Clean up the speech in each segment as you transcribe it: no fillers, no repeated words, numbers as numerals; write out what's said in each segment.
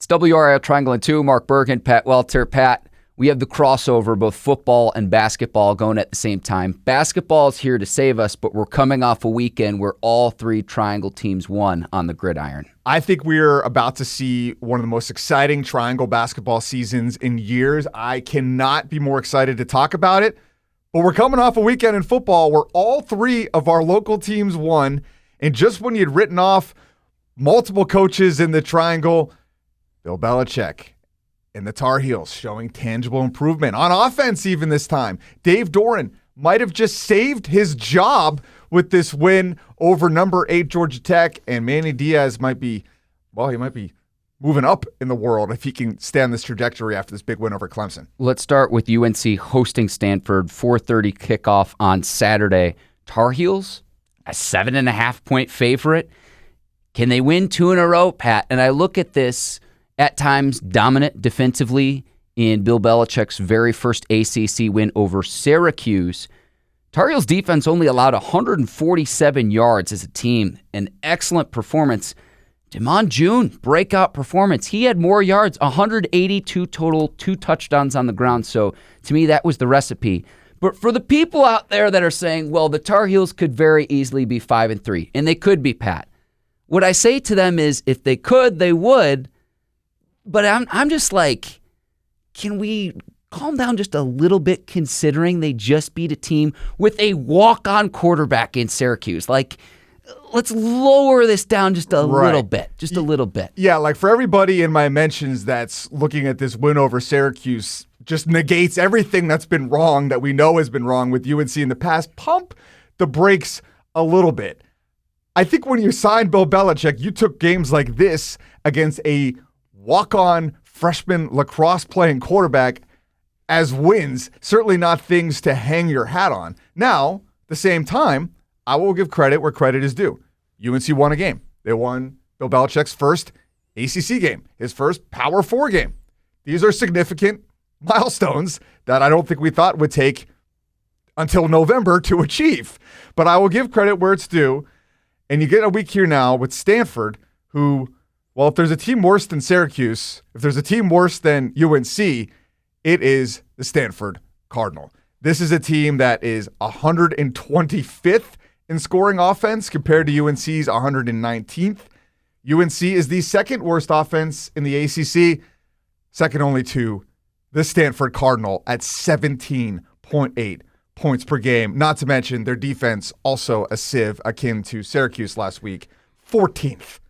It's WRAL Triangle and 2, Mark Bergin, Pat Welter. Pat, we have the crossover, both football and basketball going at the same time. Basketball is here to save us, but we're coming off a weekend where all three Triangle teams won on the gridiron. I think we're about to see one of the most exciting Triangle basketball seasons in years. I cannot be more excited to talk about it, but we're coming off a weekend in football where all three of our local teams won, and just when you'd written off multiple coaches in the Triangle, Bill Belichick and the Tar Heels showing tangible improvement on offense even this time. Dave Doeren might have just saved his job with this win over number 8 Georgia Tech, and Manny Diaz might be moving up in the world if he can stay on this trajectory after this big win over Clemson. Let's start with UNC hosting Stanford, 4:30 kickoff on Saturday. Tar Heels, a 7.5-point favorite. Can they win 2 in a row, Pat? And I look at this, at times dominant defensively in Bill Belichick's very first ACC win over Syracuse. Tar Heels defense only allowed 147 yards as a team, an excellent performance. Damon June, breakout performance. He had more yards, 182 total, 2 touchdowns on the ground. So to me, that was the recipe. But for the people out there that are saying, well, the Tar Heels could very easily be 5-3, and they could be, Pat. What I say to them is, if they could, they would. But I'm just like, can we calm down just a little bit considering they just beat a team with a walk-on quarterback in Syracuse? Like, let's lower this down just a little bit. Just a little bit. Yeah, like for everybody in my mentions that's looking at this win over Syracuse just negates everything that's been wrong that we know has been wrong with UNC in the past. Pump the brakes a little bit. I think when you signed Bill Belichick, you took games like this against a walk-on freshman lacrosse-playing quarterback as wins, certainly not things to hang your hat on. Now, at the same time, I will give credit where credit is due. UNC won a game. They won Bill Belichick's first ACC game, his first Power 4 game. These are significant milestones that I don't think we thought would take until November to achieve. But I will give credit where it's due. And you get a week here now with Stanford, who, well, if there's a team worse than Syracuse, if there's a team worse than UNC, it is the Stanford Cardinal. This is a team that is 125th in scoring offense compared to UNC's 119th. UNC is the second worst offense in the ACC, second only to the Stanford Cardinal at 17.8 points per game. Not to mention their defense, also a sieve akin to Syracuse last week, 14th.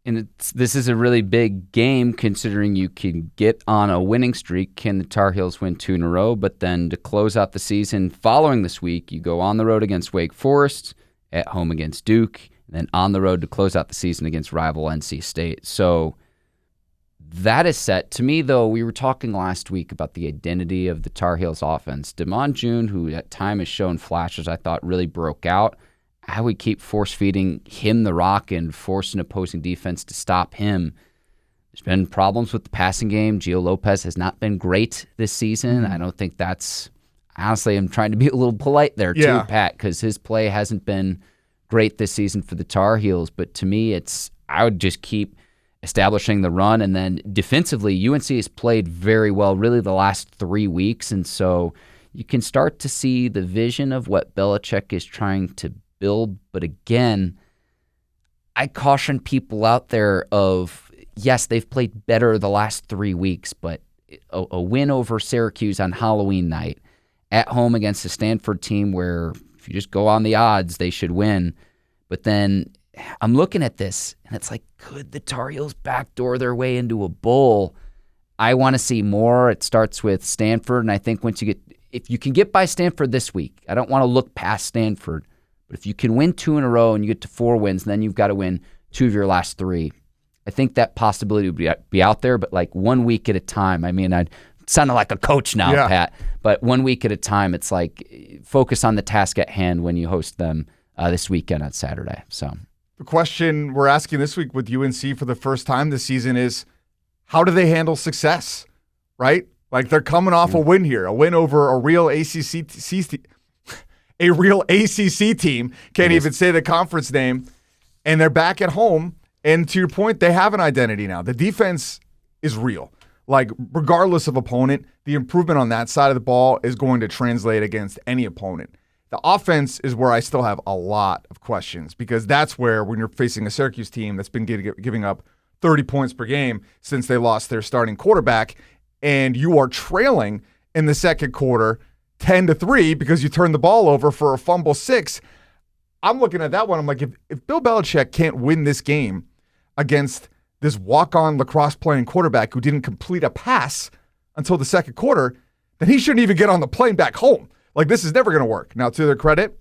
And this is a really big game considering you can get on a winning streak. Can the Tar Heels win 2 in a row? But then to close out the season following this week, you go on the road against Wake Forest, at home against Duke, and then on the road to close out the season against rival NC State. So that is set. To me, though, we were talking last week about the identity of the Tar Heels offense. Damon June, who at time has shown flashes, I thought really broke out. How we keep force-feeding him the rock and force an opposing defense to stop him. There's been problems with the passing game. Gio Lopez has not been great this season. I don't think that's – honestly, I'm trying to be a little polite there too, Pat, because his play hasn't been great this season for the Tar Heels. But to me, I would just keep establishing the run. And then defensively, UNC has played very well really the last 3 weeks. And so you can start to see the vision of what Belichick is trying to build. But again, I caution people out there of, yes, they've played better the last 3 weeks, but a win over Syracuse on Halloween night, at home against a Stanford team where if you just go on the odds, they should win. But then I'm looking at this, and it's like, could the Tar Heels backdoor their way into a bowl? I want to see more. It starts with Stanford, and I think if you can get by Stanford this week, I don't want to look past Stanford, but if you can win 2 in a row and you get to 4 wins, then you've got to win 2 of your last 3. I think that possibility would be out there, but like 1 week at a time. I mean, I'd sounding like a coach now, Pat, but 1 week at a time. It's like focus on the task at hand when you host them this weekend on Saturday. So the question we're asking this week with UNC for the first time this season is, how do they handle success, right? Like they're coming off a win here, a win over a real ACC team. Can't even say the conference name. And they're back at home. And to your point, they have an identity now. The defense is real. Like, regardless of opponent, the improvement on that side of the ball is going to translate against any opponent. The offense is where I still have a lot of questions, because that's where, when you're facing a Syracuse team that's been giving up 30 points per game since they lost their starting quarterback, and you are trailing in the second quarter 10-3 because you turned the ball over for a fumble 6, I'm looking at that one. I'm like, if Bill Belichick can't win this game against this walk-on lacrosse-playing quarterback who didn't complete a pass until the second quarter, then he shouldn't even get on the plane back home. Like, this is never going to work. Now, to their credit,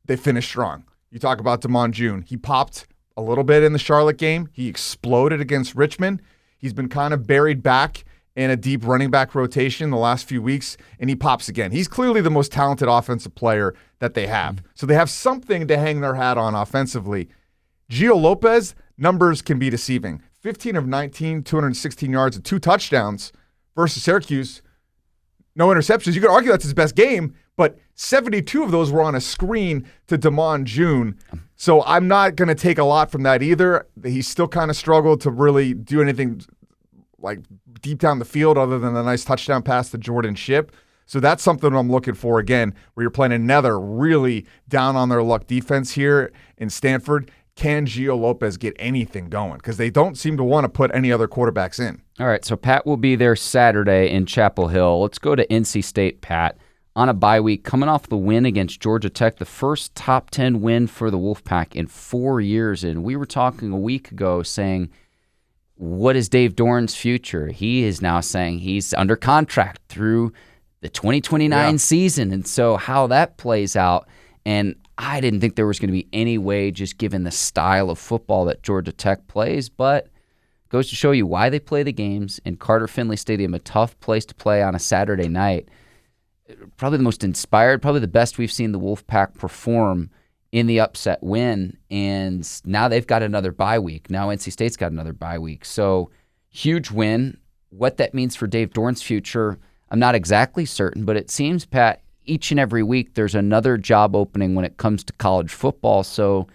they finished strong. You talk about Damon June. He popped a little bit in the Charlotte game. He exploded against Richmond. He's been kind of buried back in a deep running back rotation the last few weeks, and he pops again. He's clearly the most talented offensive player that they have. So they have something to hang their hat on offensively. Gio Lopez, numbers can be deceiving. 15 of 19, 216 yards and 2 touchdowns versus Syracuse. No interceptions. You could argue that's his best game, but 72 of those were on a screen to Damon June. So I'm not going to take a lot from that either. He still kind of struggled to really do anything like deep down the field other than a nice touchdown pass to Jordan Shipp. So that's something I'm looking for again, where you're playing another really down on their luck defense here in Stanford. Can Gio Lopez get anything going? Because they don't seem to want to put any other quarterbacks in. All right, so Pat will be there Saturday in Chapel Hill. Let's go to NC State, Pat, on a bye week, coming off the win against Georgia Tech, the first top 10 win for the Wolfpack in 4 years. And we were talking a week ago saying, what is Dave Doeren's future? He is now saying he's under contract through the 2029 season. And so how that plays out, and I didn't think there was going to be any way, just given the style of football that Georgia Tech plays, but goes to show you why they play the games in Carter Finley Stadium, a tough place to play on a Saturday night. Probably the most inspired, probably the best we've seen the Wolfpack perform in the upset win, and now they've got another bye week. Now NC State's got another bye week. So huge win. What that means for Dave Doeren's future, I'm not exactly certain, but it seems, Pat, each and every week there's another job opening when it comes to college football. So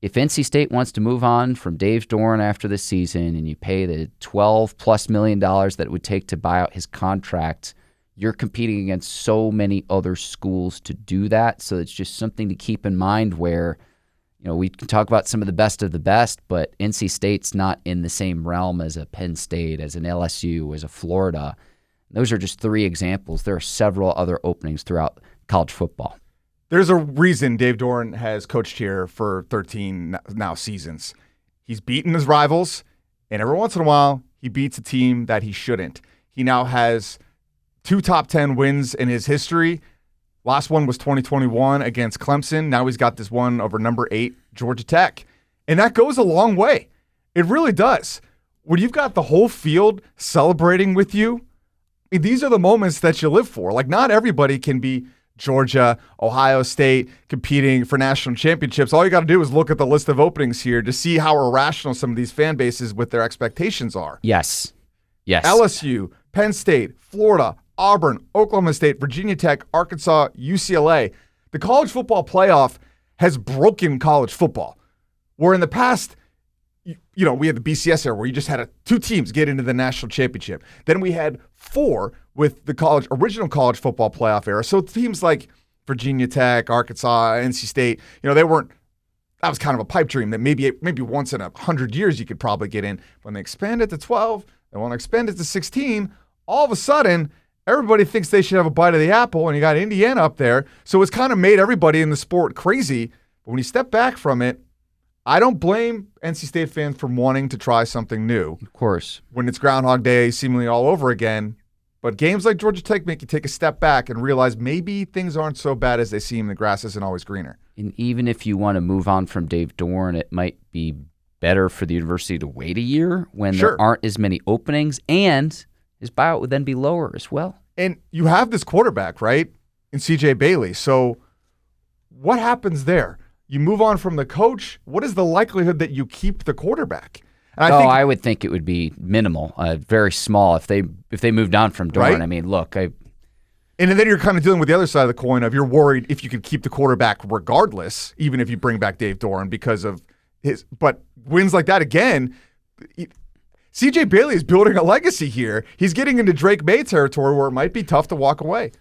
if NC State wants to move on from Dave Doeren after the season and you pay the $12+ million that it would take to buy out his contract, you're competing against so many other schools to do that. So it's just something to keep in mind where, you know, we can talk about some of the best, but NC State's not in the same realm as a Penn State, as an LSU, as a Florida. Those are just 3 examples. There are several other openings throughout college football. There's a reason Dave Doeren has coached here for 13 now seasons. He's beaten his rivals, and every once in a while, he beats a team that he shouldn't. He now has 2 top 10 wins in his history. Last one was 2021 against Clemson. Now he's got this one over number 8, Georgia Tech. And that goes a long way. It really does. When you've got the whole field celebrating with you, these are the moments that you live for. Like, not everybody can be Georgia, Ohio State competing for national championships. All you got to do is look at the list of openings here to see how irrational some of these fan bases with their expectations are. Yes. LSU, Penn State, Florida, Auburn, Oklahoma State, Virginia Tech, Arkansas, UCLA. The college football playoff has broken college football. Where in the past, you know, we had the BCS era where you just had 2 teams get into the national championship. Then we had 4 with the original college football playoff era. So teams like Virginia Tech, Arkansas, NC State, you know, that was kind of a pipe dream that maybe once in 100 years you could probably get in. When they expand it to 12, they want to expand it to 16, all of a sudden, everybody thinks they should have a bite of the apple, and you got Indiana up there. So it's kind of made everybody in the sport crazy. But when you step back from it, I don't blame NC State fans for wanting to try something new. Of course. When it's Groundhog Day seemingly all over again. But games like Georgia Tech make you take a step back and realize maybe things aren't so bad as they seem. The grass isn't always greener. And even if you want to move on from Dave Doeren, it might be better for the university to wait a year when there aren't as many openings, and his buyout would then be lower as well. And you have this quarterback, right, in C.J. Bailey. So what happens there? You move on from the coach. What is the likelihood that you keep the quarterback? And I would think it would be minimal, very small if they moved on from Doeren. Right? I mean, look, and then you're kind of dealing with the other side of the coin of you're worried if you could keep the quarterback regardless, even if you bring back Dave Doeren because of his. But wins like that again, CJ Bailey is building a legacy here. He's getting into Drake May territory where it might be tough to walk away.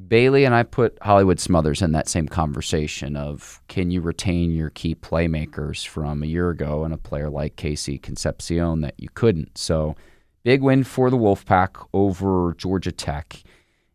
Bailey and I put Hollywood Smothers in that same conversation of, can you retain your key playmakers from a year ago and a player like Casey Concepcion that you couldn't? So big win for the Wolfpack over Georgia Tech.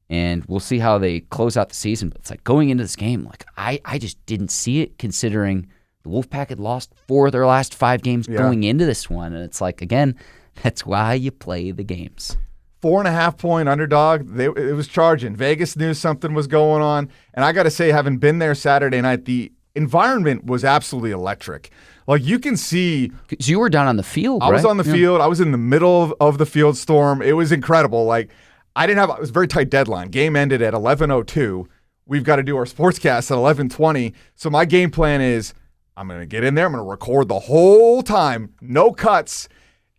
And we'll see how they close out the season. But it's like going into this game, like I just didn't see it, considering the Wolfpack had lost 4 of their last 5 games going into this one. And it's like, again, that's why you play the games. 4.5-point underdog. It was charging. Vegas knew something was going on. And I got to say, having been there Saturday night, the environment was absolutely electric. Like, you can see. Because you were down on the field, I was on the field. I was in the middle of the field storm. It was incredible. Like, it was a very tight deadline. Game ended at 11:02. We've got to do our sportscast at 11:20. So my game plan is I'm going to get in there. I'm going to record the whole time. No cuts.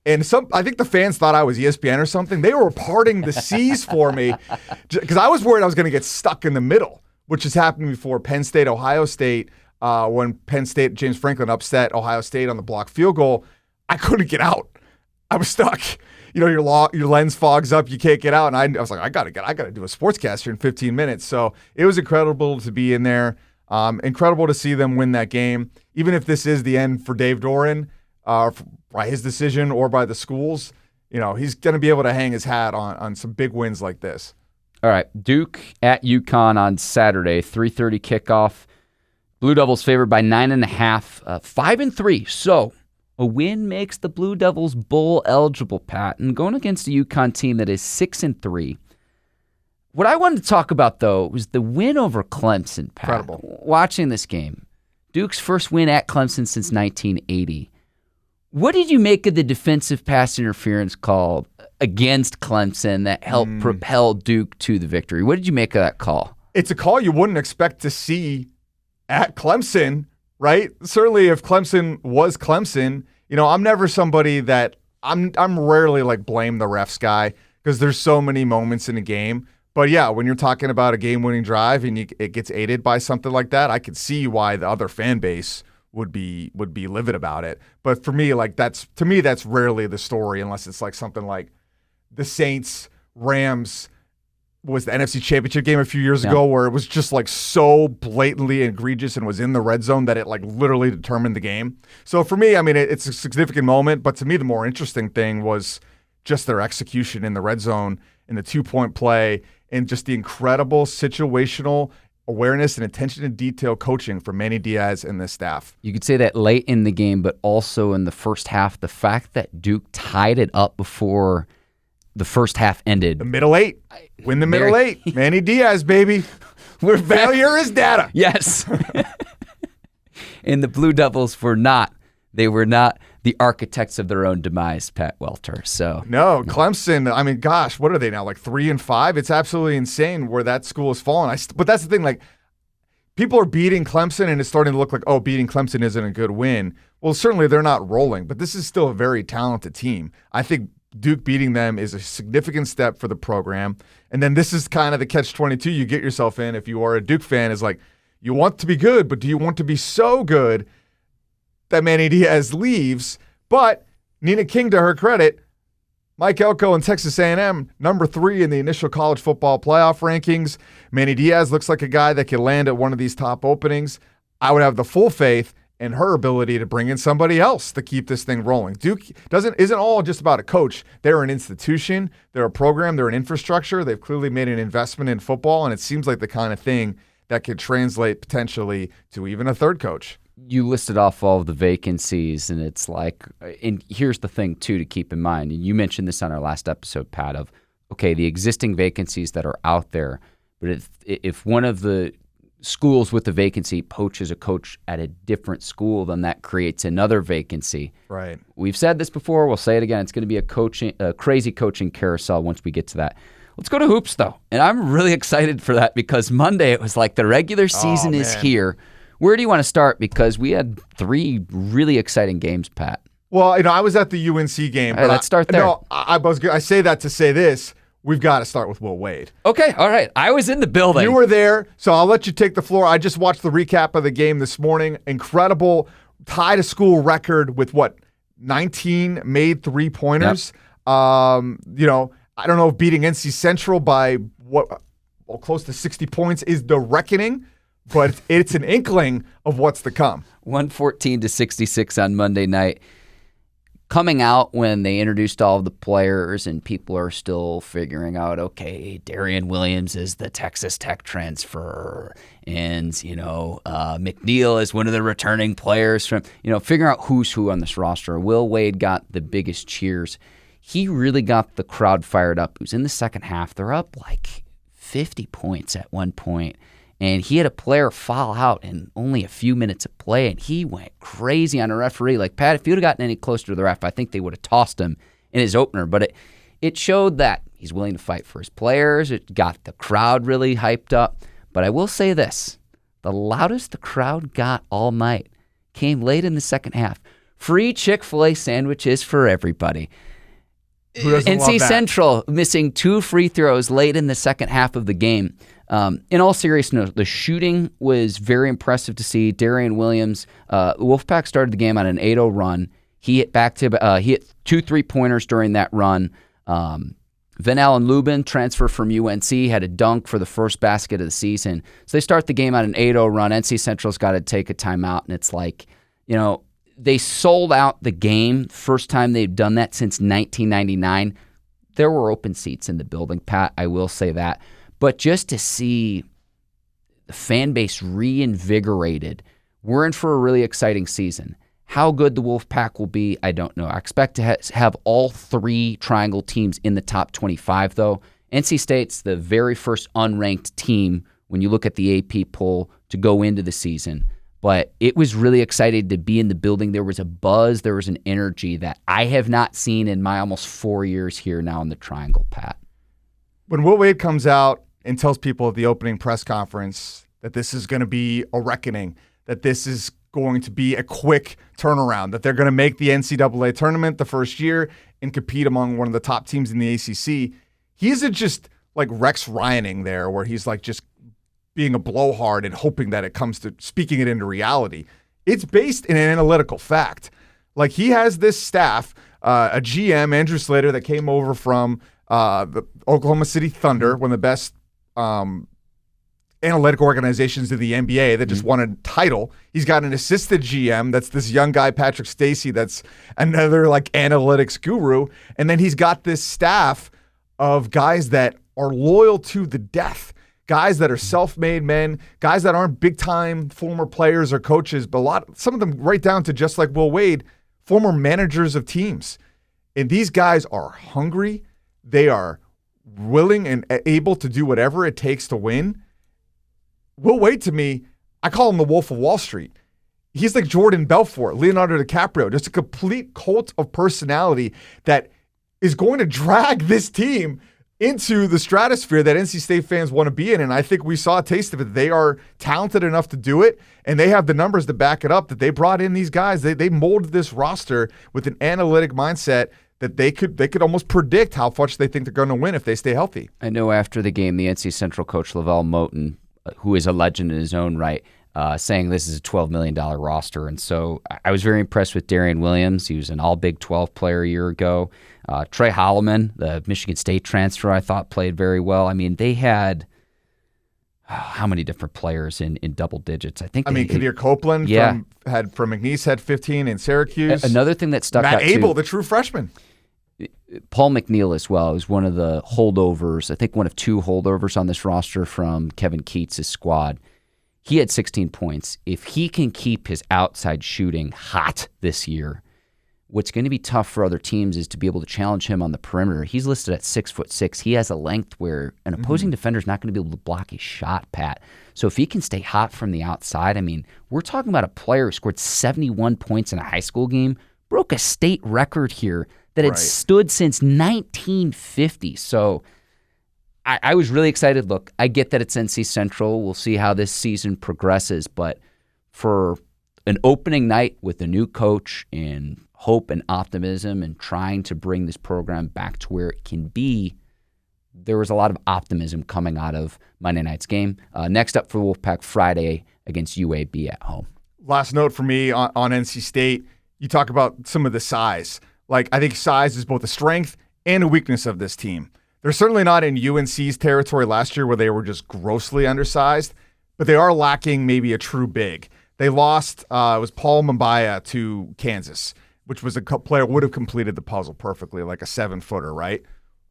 And I think the fans thought I was ESPN or something. They were parting the seas for me because I was worried I was going to get stuck in the middle, which has happened before. Penn State, Ohio State, when Penn State, James Franklin upset Ohio State on the blocked field goal, I couldn't get out. I was stuck. Your lens fogs up, you can't get out. And I was like, I got to do a sportscast here in 15 minutes. So it was incredible to be in there. Incredible to see them win that game. Even if this is the end for Dave Doeren, by his decision or by the schools, he's going to be able to hang his hat on some big wins like this. All right, Duke at UConn on Saturday, 3:30 kickoff. Blue Devils favored by 9.5, 5-3. So a win makes the Blue Devils bowl eligible, Pat, and going against a UConn team that is 6-3. What I wanted to talk about, though, was the win over Clemson, Pat. Incredible. Watching this game, Duke's first win at Clemson since 1980. What did you make of the defensive pass interference call against Clemson that helped propel Duke to the victory? What did you make of that call? It's a call you wouldn't expect to see at Clemson, right? Certainly if Clemson was Clemson, I'm never somebody that I'm rarely like blame the refs guy because there's so many moments in a game. But yeah, when you're talking about a game-winning drive and it gets aided by something like that, I could see why the other fan base would be livid about it. But for me, like that's rarely the story unless it's like something like the Saints Rams was the NFC Championship game a few years ago where it was just like so blatantly egregious and was in the red zone that it like literally determined the game. So for me, I mean, it's a significant moment, but to me the more interesting thing was just their execution in the red zone in the 2-point play and just the incredible situational awareness and attention to detail coaching from Manny Diaz and the staff. You could say that late in the game, but also in the first half, the fact that Duke tied it up before the first half ended. The middle 8. Win the middle 8. Manny Diaz, baby. Failure is data. Yes. And the Blue Devils were not. They were not the architects of their own demise, Pat Welter. So no, Clemson, I mean, gosh, what are they now, like 3-5? It's absolutely insane where that school has fallen. But that's the thing, like, people are beating Clemson, and it's starting to look like, beating Clemson isn't a good win. Well, certainly they're not rolling, but this is still a very talented team. I think Duke beating them is a significant step for the program. And then this is kind of the catch-22 you get yourself in if you are a Duke fan, is like, you want to be good, but do you want to be so good that Manny Diaz leaves? But Nina King, to her credit, Mike Elko and Texas A&M, number 3 in the initial college football playoff rankings. Manny Diaz looks like a guy that can land at one of these top openings. I would have the full faith in her ability to bring in somebody else to keep this thing rolling. Duke isn't all just about a coach. They're an institution. They're a program. They're an infrastructure. They've clearly made an investment in football, and it seems like the kind of thing that could translate potentially to even a third coach. You listed off all of the vacancies, and it's like, and here's the thing, too, to keep in mind, and you mentioned this on our last episode, Pat, of, okay, the existing vacancies that are out there, but if one of the schools with the vacancy poaches a coach at a different school, then that creates another vacancy. Right. We've said this before. We'll say it again. It's going to be a crazy coaching carousel once we get to that. Let's go to hoops, though, and I'm really excited for that because Monday it was like the regular season is here. Where do you want to start? Because we had 3 really exciting games, Pat. Well, I was at the UNC game. All right, let's start there. No, I say that to say this. We've got to start with Will Wade. Okay, all right. I was in the building. You were there, so I'll let you take the floor. I just watched the recap of the game this morning. Incredible, tied a school record with 19 made three-pointers. You know, I don't know if beating NC Central by close to 60 points is the reckoning, but it's an inkling of what's to come. 114-66 on Monday night. Coming out when they introduced all of the players and people are still figuring out, okay, Darian Williams is the Texas Tech transfer, and, you know, McNeil is one of the returning players from, you know, figuring out who's who on this roster. Will Wade got the biggest cheers. He really got the crowd fired up. It was in the second half. They're up like 50 points at one point. And he had a player foul out in only a few minutes of play, and he went crazy on a referee. Like, Pat, if he would have gotten any closer to the ref, I think they would have tossed him in his opener. But it showed that he's willing to fight for his players. It got the crowd really hyped up. But I will say this, the loudest the crowd got all night came late in the second half. Free Chick-fil-A sandwiches for everybody. Who doesn't love NC that? Central missing 2 free throws late in the second half of the game. In all seriousness, the shooting was very impressive to see. Darian Williams, Wolfpack started the game on an 8-0 run. He hit 2 3-pointers during that run. Van Allen Lubin, transfer from UNC, had a dunk for the first basket of the season. So they start the game on an 8-0 run. NC Central's got to take a timeout, and it's like, you know, they sold out the game. First time they've done that since 1999. There were open seats in the building, Pat, I will say that. But just to see the fan base reinvigorated, we're in for a really exciting season. How good the Wolfpack will be, I don't know. I expect to have all 3 Triangle teams in the top 25, though. NC State's the very first unranked team when you look at the AP poll to go into the season. But it was really exciting to be in the building. There was a buzz, there was an energy that I have not seen in my almost 4 years here now in the Triangle, Pat. When Will Wade comes out and tells people at the opening press conference that this is going to be a reckoning, that this is going to be a quick turnaround, that they're going to make the NCAA tournament the first year and compete among one of the top teams in the ACC, he isn't just like Rex Ryaning there where he's like just being a blowhard and hoping that it comes to speaking it into reality. It's based in an analytical fact. Like, he has this staff, a GM, Andrew Slater, that came over from the Oklahoma City Thunder, one of the best analytic organizations in the NBA that just won a title. He's got an assistant GM that's this young guy, Patrick Stacey, that's another like analytics guru. And then he's got this staff of guys that are loyal to the death, guys that are self-made men, guys that aren't big-time former players or coaches, but some of them right down to just like Will Wade, former managers of teams. And these guys are hungry. They are willing and able to do whatever it takes to win. Will Wade, to me, I call him the Wolf of Wall Street. He's like Jordan Belfort, Leonardo DiCaprio, just a complete cult of personality that is going to drag this team into the stratosphere that NC State fans want to be in. And I think we saw a taste of it. They are talented enough to do it, and they have the numbers to back it up, that they brought in these guys. They molded this roster with an analytic mindset that they could almost predict how much they think they're going to win if they stay healthy. I know after the game, the NC Central coach, Lavelle Moten, who is a legend in his own right, saying this is a $12 million roster. And so I was very impressed with Darian Williams. He was an all Big 12 player a year ago. Trey Holloman, the Michigan State transfer, I thought played very well. I mean, they had how many different players in double digits? Kadir Copeland from McNeese had 15 in Syracuse. Another thing that stuck out Matt Abel, the true freshman. Paul McNeil as well is one of the holdovers, I think one of 2 holdovers on this roster from Kevin Keats' squad. He had 16 points. If he can keep his outside shooting hot this year, what's going to be tough for other teams is to be able to challenge him on the perimeter. He's listed at 6'6". He has a length where an opposing defender is not going to be able to block his shot, Pat. So if he can stay hot from the outside, I mean, we're talking about a player who scored 71 points in a high school game, broke a state record here that had stood since 1950. So I was really excited. Look, I get that it's NC Central. We'll see how this season progresses. But for an opening night with a new coach and hope and optimism and trying to bring this program back to where it can be, there was a lot of optimism coming out of Monday night's game. Next up for Wolfpack, Friday against UAB at home. Last note for me on NC State, you talk about some of the size. Like, I think size is both a strength and a weakness of this team. They're certainly not in UNC's territory last year where they were just grossly undersized, but they are lacking maybe a true big. They lost, it was Paul Mbaya to Kansas, which was a player would have completed the puzzle perfectly, like a 7-footer, right?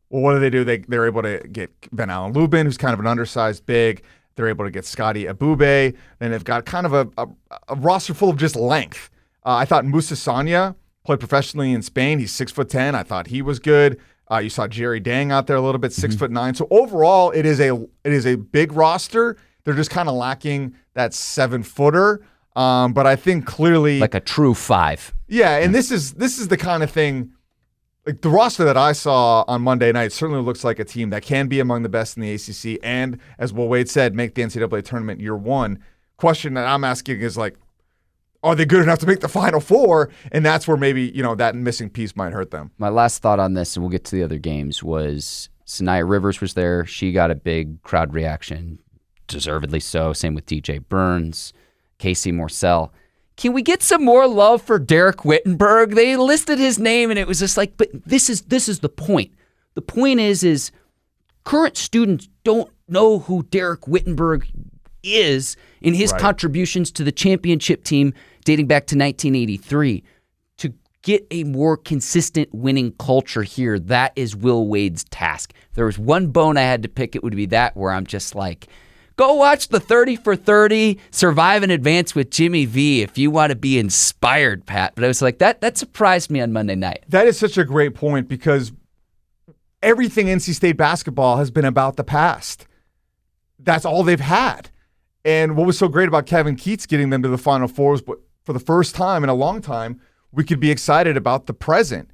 Well, what do? They're able to get Van Allen Lubin, who's kind of an undersized big. They're able to get Scotty Abube. Then they've got kind of a roster full of just length. I thought Moussa Sagna played professionally in Spain. He's 6'10". I thought he was good. You saw Jerry Dang out there a little bit, 6'9". So overall, it is a big roster. They're just kind of lacking that 7-footer. But I think clearly, like a true 5. Yeah, and this is the kind of thing. Like, the roster that I saw on Monday night certainly looks like a team that can be among the best in the ACC and, as Will Wade said, make the NCAA tournament year one. Question that I'm asking is, like, are they good enough to make the Final Four? And that's where maybe, that missing piece might hurt them. My last thought on this, and we'll get to the other games, was Sanaya Rivers was there. She got a big crowd reaction, deservedly so. Same with DJ Burns, Casey Morsell. Can we get some more love for Derek Wittenberg? They listed his name, and it was just like, but this is the point. The point is current students don't know who Derek Wittenberg is in his contributions to the championship team dating back to 1983. To get a more consistent winning culture here, that is Will Wade's task. If there was one bone I had to pick, it would be that, where I'm just like, go watch the 30 for 30 Survive and Advance with Jimmy V if you want to be inspired, Pat. But I was like, that surprised me on Monday night. That is such a great point, because everything NC State basketball has been about the past. That's all they've had. And what was so great about Kevin Keats getting them to the Final Fours, but for the first time in a long time, we could be excited about the present.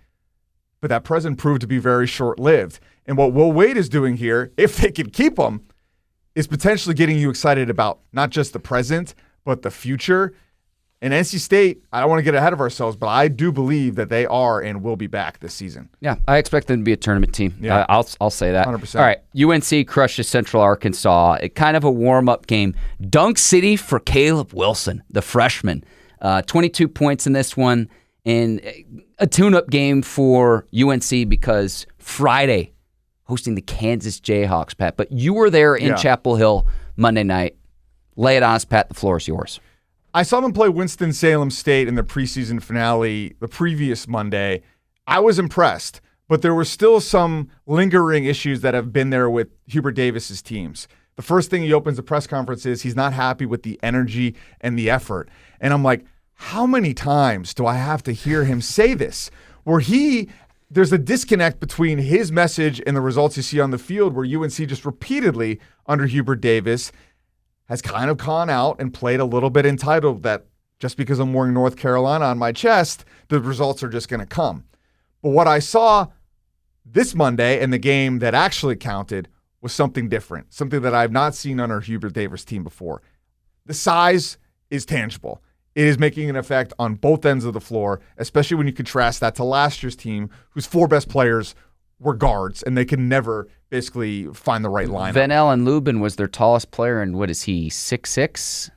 But that present proved to be very short-lived. And what Will Wade is doing here, if they can keep him, is potentially getting you excited about not just the present, but the future. And NC State, I don't want to get ahead of ourselves, but I do believe that they are and will be back this season. Yeah, I expect them to be a tournament team. Yeah. I'll say that. 100%. All right, UNC crushes Central Arkansas. Kind of a warm-up game. Dunk City for Caleb Wilson, the freshman. 22 points in this one, and a tune-up game for UNC because Friday, hosting the Kansas Jayhawks, Pat. But you were there in Chapel Hill Monday night. Lay it on us, Pat. The floor is yours. I saw them play Winston-Salem State in the preseason finale the previous Monday. I was impressed, but there were still some lingering issues that have been there with Hubert Davis's teams. The first thing he opens the press conference is he's not happy with the energy and the effort. And I'm like, how many times do I have to hear him say this? Where there's a disconnect between his message and the results you see on the field, where UNC just repeatedly, under Hubert Davis, has kind of gone out and played a little bit entitled that just because I'm wearing North Carolina on my chest, the results are just going to come. But what I saw this Monday in the game that actually counted was something different, something that I've not seen on our Hubert Davis team before. The size is tangible. It is making an effect on both ends of the floor, especially when you contrast that to last year's team, whose 4 best players were guards, and they could never basically find the right lineup. Van Allen Lubin was their tallest player, and what is he, 6'6"?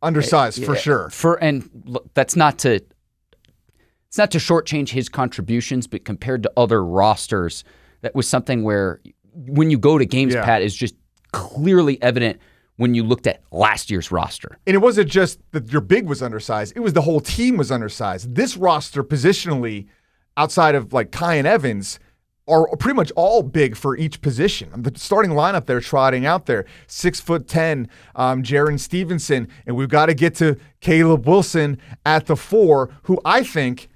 Undersized, for sure. And look, it's not to shortchange his contributions, but compared to other rosters, that was something where when you go to games, Pat, is just clearly evident when you looked at last year's roster. And it wasn't just that your big was undersized. It was the whole team was undersized. This roster positionally, outside of like Kai and Evans, are pretty much all big for each position. The starting lineup they're trotting out there, 6'10", Jaron Stevenson, and we've got to get to Caleb Wilson at the 4, who I think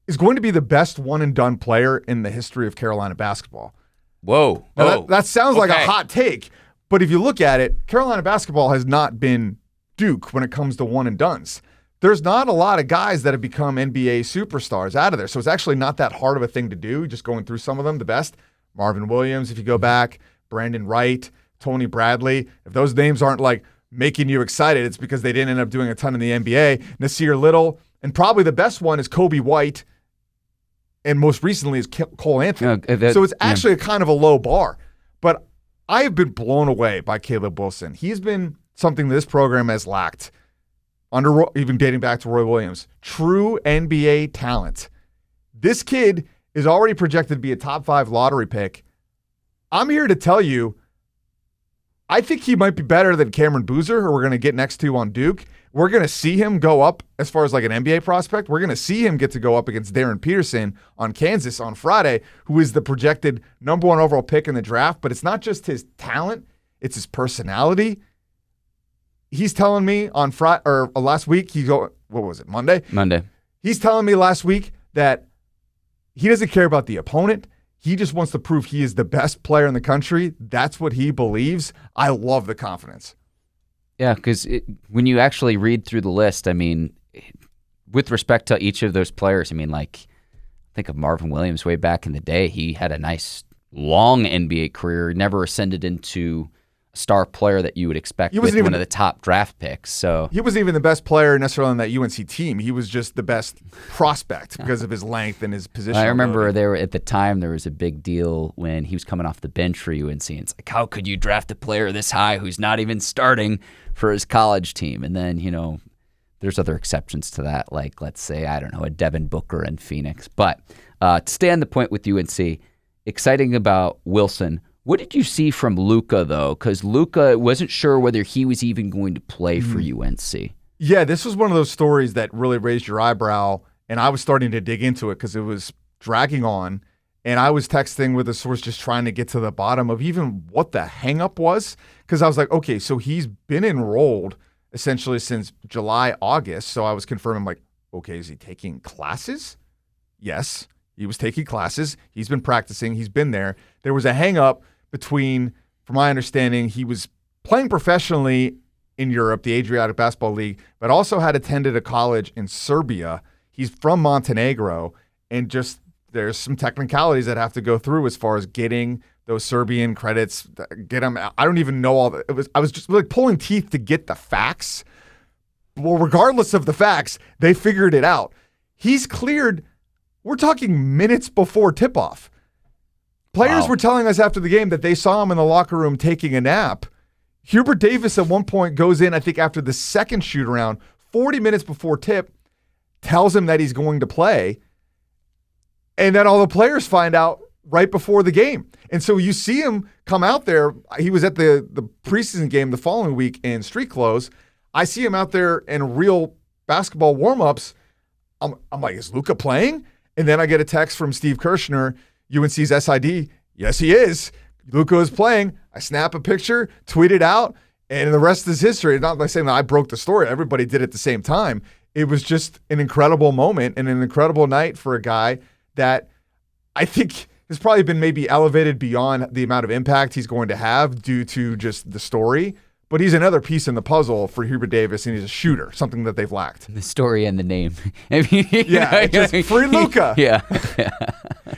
is going to be the best one-and-done player in the history of Carolina basketball. Whoa. That sounds like a hot take, but if you look at it, Carolina basketball has not been Duke when it comes to one-and-dones. There's not a lot of guys that have become NBA superstars out of there. So it's actually not that hard of a thing to do, just going through some of them. The best, Marvin Williams, if you go back, Brandon Wright, Tony Bradley. If those names aren't like making you excited, it's because they didn't end up doing a ton in the NBA. Nasir Little, and probably the best one is Kobe White, and most recently is Cole Anthony. So it's actually a kind of a low bar. But I have been blown away by Caleb Wilson. He's been something this program has lacked even dating back to Roy Williams, true NBA talent. This kid is already projected to be a top 5 lottery pick. I'm here to tell you, I think he might be better than Cameron Boozer, who we're going to get next to on Duke. We're going to see him go up as far as like an NBA prospect. We're going to see him get to go up against Darren Peterson on Kansas on Friday, who is the projected number 1 overall pick in the draft. But it's not just his talent, it's his personality. He's telling me on Friday or last week, what was it, Monday? Monday. He's telling me last week that he doesn't care about the opponent. He just wants to prove he is the best player in the country. That's what he believes. I love the confidence. Yeah, because when you actually read through the list, I mean, with respect to each of those players, I mean, like, think of Marvin Williams way back in the day. He had a nice, long NBA career, never ascended into a star player that you would expect with one of the top draft picks. So he wasn't even the best player necessarily on that UNC team. He was just the best prospect because of his length and his position. I remember at the time there was a big deal when he was coming off the bench for UNC. And it's like, how could you draft a player this high who's not even starting for his college team? And then, there's other exceptions to that, like, let's say, I don't know, a Devin Booker in Phoenix. But to stay on the point with UNC, exciting about Wilson. What did you see from Luka, though? Because Luka wasn't sure whether he was even going to play for UNC. Yeah, this was one of those stories that really raised your eyebrow, and I was starting to dig into it because it was dragging on, and I was texting with a source just trying to get to the bottom of even what the hang-up was, because I was like, okay, so he's been enrolled essentially since July, August, so I was confirming, like, okay, is he taking classes? Yes, he was taking classes. He's been practicing. He's been there. There was a hang-up between, from my understanding, he was playing professionally in Europe, the Adriatic Basketball League, but also had attended a college in Serbia. He's from Montenegro, and just there's some technicalities that have to go through as far as getting those Serbian credits, get them. I don't even know all that. I was just like pulling teeth to get the facts. Well, regardless of the facts, they figured it out. He's cleared, we're talking minutes before tip-off. Players were telling us after the game that they saw him in the locker room taking a nap. Hubert Davis at one point goes in, I think after the second shoot-around, 40 minutes before tip, tells him that he's going to play, and then all the players find out right before the game. And so you see him come out there. He was at the preseason game the following week in street clothes. I see him out there in real basketball warm-ups. I'm like, is Luka playing? And then I get a text from Steve Kirshner, UNC's SID. Yes, he is. Luka is playing. I snap a picture, tweet it out, and the rest is history. Not by saying that I broke the story. Everybody did at the same time. It was just an incredible moment and an incredible night for a guy that I think has probably been maybe elevated beyond the amount of impact he's going to have due to just the story. But he's another piece in the puzzle for Hubert Davis, and he's a shooter, something that they've lacked. The story and the name. It's just free Luka. Yeah.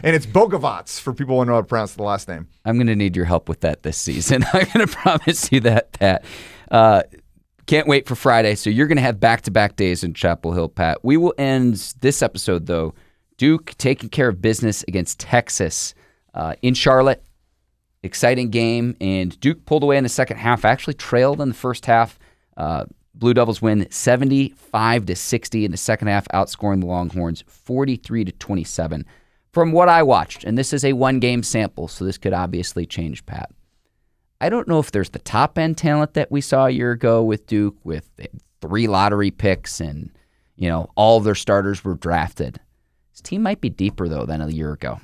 And it's Bogavac for people who know how to pronounce the last name. I'm going to need your help with that this season. I'm going to promise you that, Pat. Can't wait for Friday. So you're going to have back-to-back days in Chapel Hill, Pat. We will end this episode, though, Duke taking care of business against Texas in Charlotte. Exciting game, and Duke pulled away in the second half. Actually trailed in the first half. Blue Devils win 75-60 in the second half, outscoring the Longhorns 43-27. From what I watched, and this is a one-game sample, so this could obviously change, Pat. I don't know if there's the top-end talent that we saw a year ago with Duke, with 3 lottery picks, and all of their starters were drafted. This team might be deeper, though, than a year ago.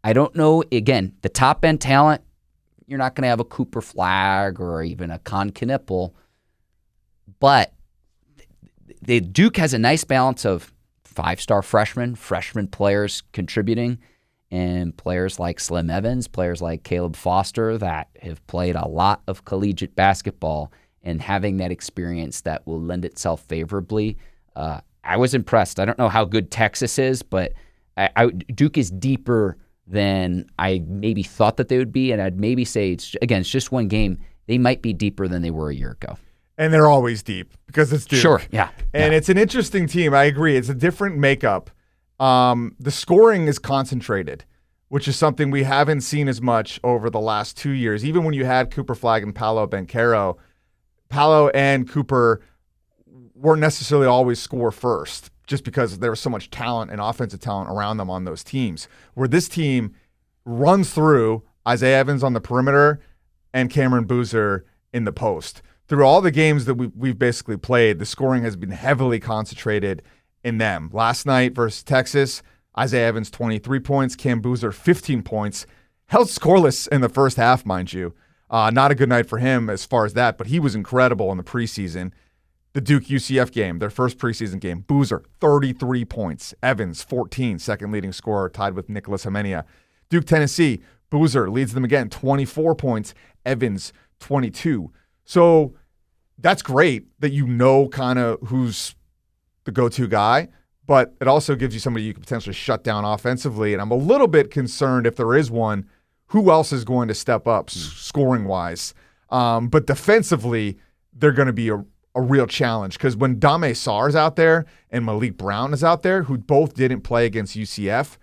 I don't know, again, the top-end talent, you're not going to have a Cooper Flagg or even a Con Knipple, but the Duke has a nice balance of 5-star freshman players contributing, and players like Slim Evans, players like Caleb Foster that have played a lot of collegiate basketball and having that experience that will lend itself favorably. I was impressed. I don't know how good Texas is, but Duke is deeper than I maybe thought that they would be, and I'd maybe say, it's just one game. They might be deeper than they were a year ago. And they're always deep because it's Duke. Sure, yeah. And it's an interesting team. I agree. It's a different makeup. The scoring is concentrated, which is something we haven't seen as much over the last 2 years. Even when you had Cooper Flagg and Paolo Banchero, Paolo and Cooper weren't necessarily always score first, just because there was so much talent and offensive talent around them on those teams. Where this team runs through Isaiah Evans on the perimeter and Cameron Boozer in the post. Through all the games that we've basically played, the scoring has been heavily concentrated in them. Last night versus Texas, Isaiah Evans 23 points, Cam Boozer 15 points. Held scoreless in the first half, mind you. Not a good night for him as far as that, but he was incredible in the preseason. The Duke UCF game, their first preseason game, Boozer 33 points, Evans 14, second leading scorer, tied with Nicholas Hemenia. Duke Tennessee, Boozer leads them again, 24 points, Evans 22. So that's great that you know kind of who's the go-to guy, but it also gives you somebody you can potentially shut down offensively. And I'm a little bit concerned if there is one, who else is going to step up scoring-wise. But defensively, they're going to be a real challenge, because when Dame Sarr's out there and Malik Brown is out there, who both didn't play against UCF,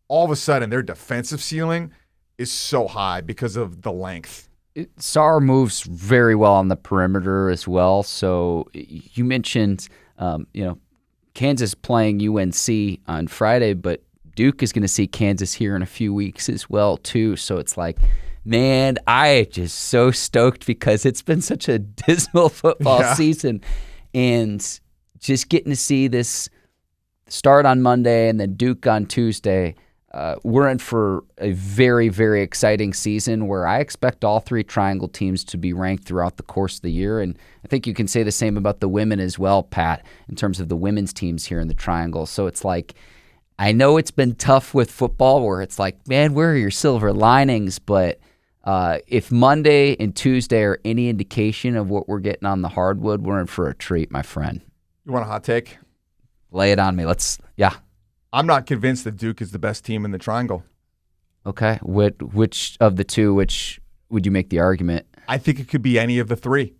all of a sudden their defensive ceiling is so high because of the length. Sarr moves very well on the perimeter as well. So you mentioned, Kansas playing UNC on Friday, but Duke is going to see Kansas here in a few weeks as well too. So it's like, man, I just so stoked because it's been such a dismal football season, and just getting to see this start on Monday and then Duke on Tuesday. We're in for a very, very exciting season where I expect all three Triangle teams to be ranked throughout the course of the year. And I think you can say the same about the women as well, Pat, in terms of the women's teams here in the Triangle. So it's like, I know it's been tough with football where it's like, man, where are your silver linings? But if Monday and Tuesday are any indication of what we're getting on the hardwood, we're in for a treat, my friend. You want a hot take? Lay it on me. I'm not convinced that Duke is the best team in the Triangle. Okay. Which of the two, which would you make the argument? I think it could be any of the three.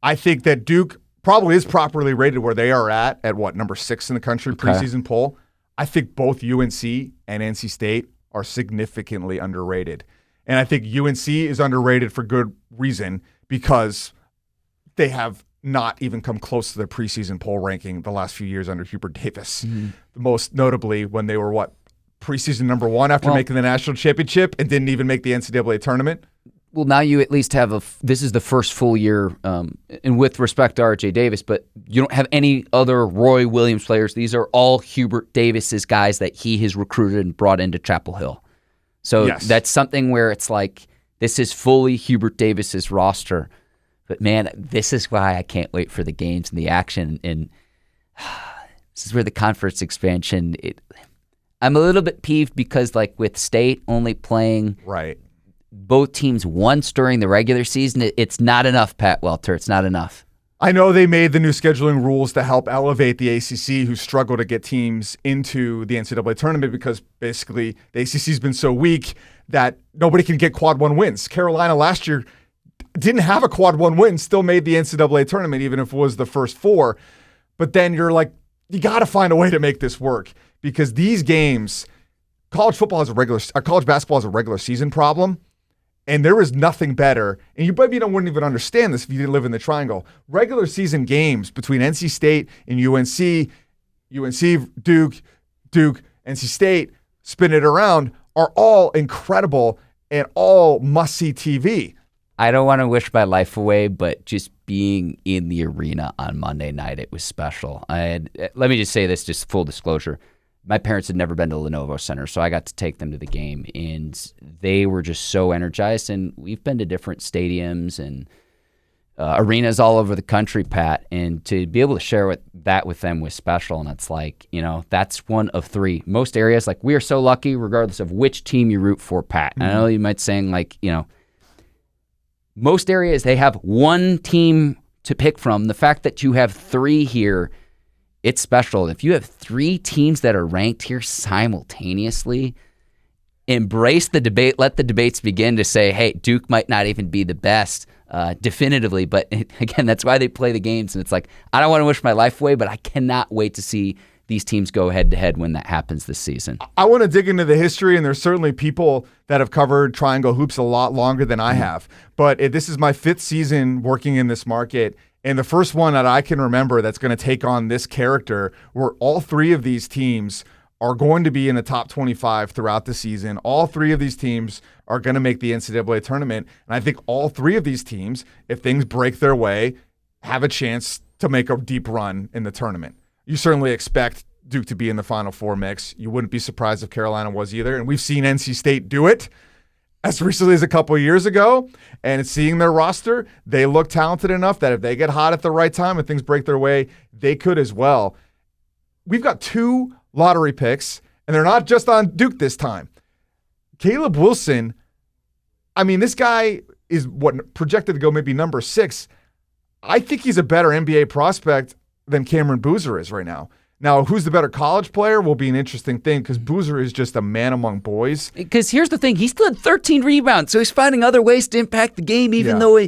I think that Duke probably is properly rated where they are at what, number 6 in the country preseason poll. I think both UNC and NC State are significantly underrated. And I think UNC is underrated for good reason, because they have not even come close to their preseason poll ranking the last few years under Hubert Davis. Mm-hmm. Most notably when they were, preseason number 1 after making the national championship and didn't even make the NCAA tournament. Well, now you at least have this is the first full year, and with respect to R.J. Davis, but you don't have any other Roy Williams players. These are all Hubert Davis's guys that he has recruited and brought into Chapel Hill. So That's something where it's like, this is fully Hubert Davis's roster. But man, this is why I can't wait for the games and the action. And this is where the conference expansion, I'm a little bit peeved because with State only playing both teams once during the regular season, it's not enough, Pat Welter. It's not enough. I know they made the new scheduling rules to help elevate the ACC, who struggle to get teams into the NCAA tournament because basically the ACC's been so weak that nobody can get quad 1 wins. Carolina last year didn't have a quad 1 win, still made the NCAA tournament, even if it was the first 4. But then you're like, you got to find a way to make this work, because these games, college basketball has a regular season problem. And there is nothing better, and you maybe wouldn't even understand this if you didn't live in the Triangle. Regular season games between NC State and UNC, Duke, NC State, spin it around, are all incredible and all must-see TV. I don't want to wish my life away, but just being in the arena on Monday night, it was special. Let me just say this, just full disclosure. My parents had never been to Lenovo Center, so I got to take them to the game, and they were just so energized. And we've been to different stadiums and arenas all over the country, Pat, and to be able to share that with them was special. And it's like, that's one of 3. Most areas, we are so lucky regardless of which team you root for, Pat. Mm-hmm. And I know you might saying, most areas, they have one team to pick from. The fact that you have 3 here, it's special. If you have 3 teams that are ranked here simultaneously, embrace the debate. Let the debates begin to say, hey, Duke might not even be the best definitively. But again, that's why they play the games. And it's like, I don't want to wish my life away, but I cannot wait to see these teams go head-to-head when that happens this season. I want to dig into the history, and there's certainly people that have covered Triangle hoops a lot longer than I have. But this is my 5th season working in this market, And the first one that I can remember that's going to take on this character, where all three of these teams are going to be in the top 25 throughout the season. All three of these teams are going to make the NCAA tournament. And I think all three of these teams, if things break their way, have a chance to make a deep run in the tournament. You certainly expect Duke to be in the Final Four mix. You wouldn't be surprised if Carolina was either. And we've seen NC State do it as recently as a couple of years ago. And seeing their roster, they look talented enough that if they get hot at the right time and things break their way, they could as well. We've got 2 lottery picks, and they're not just on Duke this time. Caleb Wilson, I mean, this guy is projected to go maybe number 6. I think he's a better NBA prospect than Cameron Boozer is right now. Now, who's the better college player will be an interesting thing because Boozer is just a man among boys. Because here's the thing. He still had 13 rebounds, so he's finding other ways to impact the game even though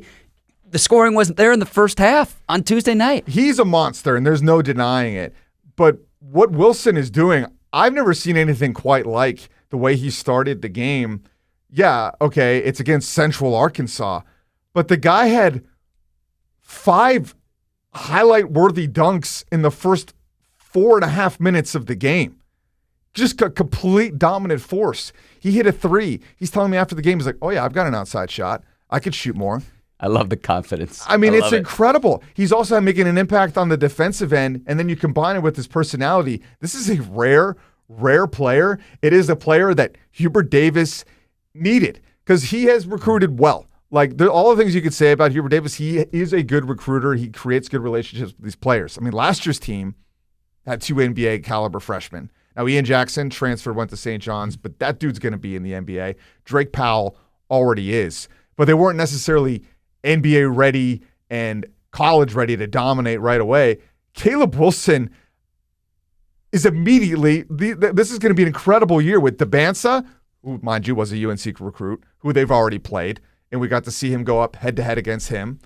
the scoring wasn't there in the first half on Tuesday night. He's a monster, and there's no denying it. But what Wilson is doing, I've never seen anything quite like the way he started the game. Yeah, okay, it's against Central Arkansas, but the guy had 5 highlight-worthy dunks in the first 4.5 minutes of the game. Just a complete dominant force. He hit a 3. He's telling me after the game, he's like, oh yeah, I've got an outside shot. I could shoot more. I love the confidence. I mean, it's incredible. He's also making an impact on the defensive end, and then you combine it with his personality. This is a rare player. It is a player that Hubert Davis needed because he has recruited well. Like, all the things you could say about Hubert Davis, he is a good recruiter. He creates good relationships with these players. I mean, last year's team had 2 NBA caliber freshmen. Now, Ian Jackson transferred, went to St. John's, but that dude's going to be in the NBA. Drake Powell already is. But they weren't necessarily NBA ready and college ready to dominate right away. Caleb Wilson is immediately, this is going to be an incredible year with Dabansa, who, mind you, was a UNC recruit, who they've already played, and we got to see him go up head-to-head against him.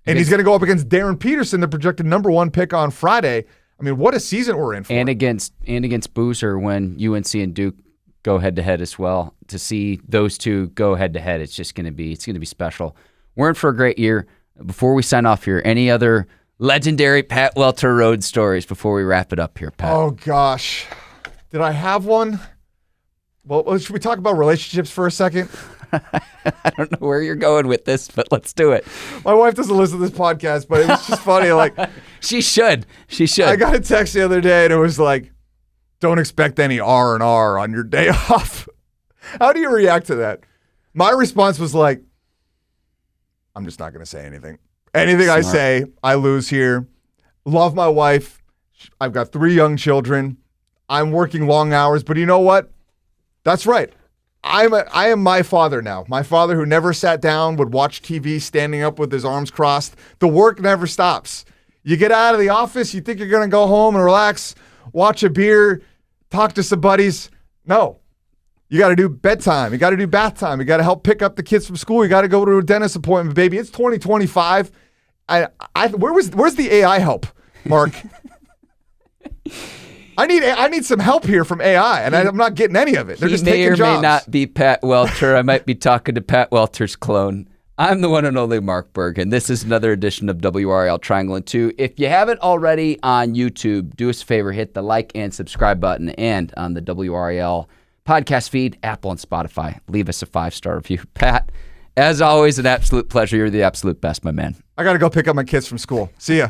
And he's going to go up against Darren Peterson, the projected number 1 pick on Friday. I mean, what a season we're in for. And against Boozer when UNC and Duke go head-to-head as well. To see those two go head-to-head, it's going to be special. We're in for a great year. Before we sign off here, any other legendary Pat Welter road stories before we wrap it up here, Pat? Oh, gosh. Did I have one? Well, should we talk about relationships for a second? I don't know where you're going with this, but let's do it. My wife doesn't listen to this podcast, but it was just funny. Like, She should. I got a text the other day, and it was like, don't expect any R&R on your day off. How do you react to that? My response was like, I'm just not going to say anything. Anything Smart. I say, I lose here. Love my wife. I've got 3 young children. I'm working long hours, but you know what? That's right. I am my father now. My father who never sat down, would watch TV standing up with his arms crossed. The work never stops. You get out of the office, you think you're going to go home and relax, watch a beer, talk to some buddies. No. You got to do bedtime. You got to do bath time. You got to help pick up the kids from school. You got to go to a dentist appointment, baby. It's 2025. Where's the AI help, Mark? I need some help here from AI, and I'm not getting any of it. They're just taking jobs. He may or may not be Pat Welter. I might be talking to Pat Welter's clone. I'm the one and only Mark Bergin. This is another edition of WRAL Triangle and 2. If you haven't already on YouTube, do us a favor, hit the like and subscribe button, and on the WRAL podcast feed, Apple and Spotify, leave us a 5-star review. Pat, as always, an absolute pleasure. You're the absolute best, my man. I got to go pick up my kids from school. See ya.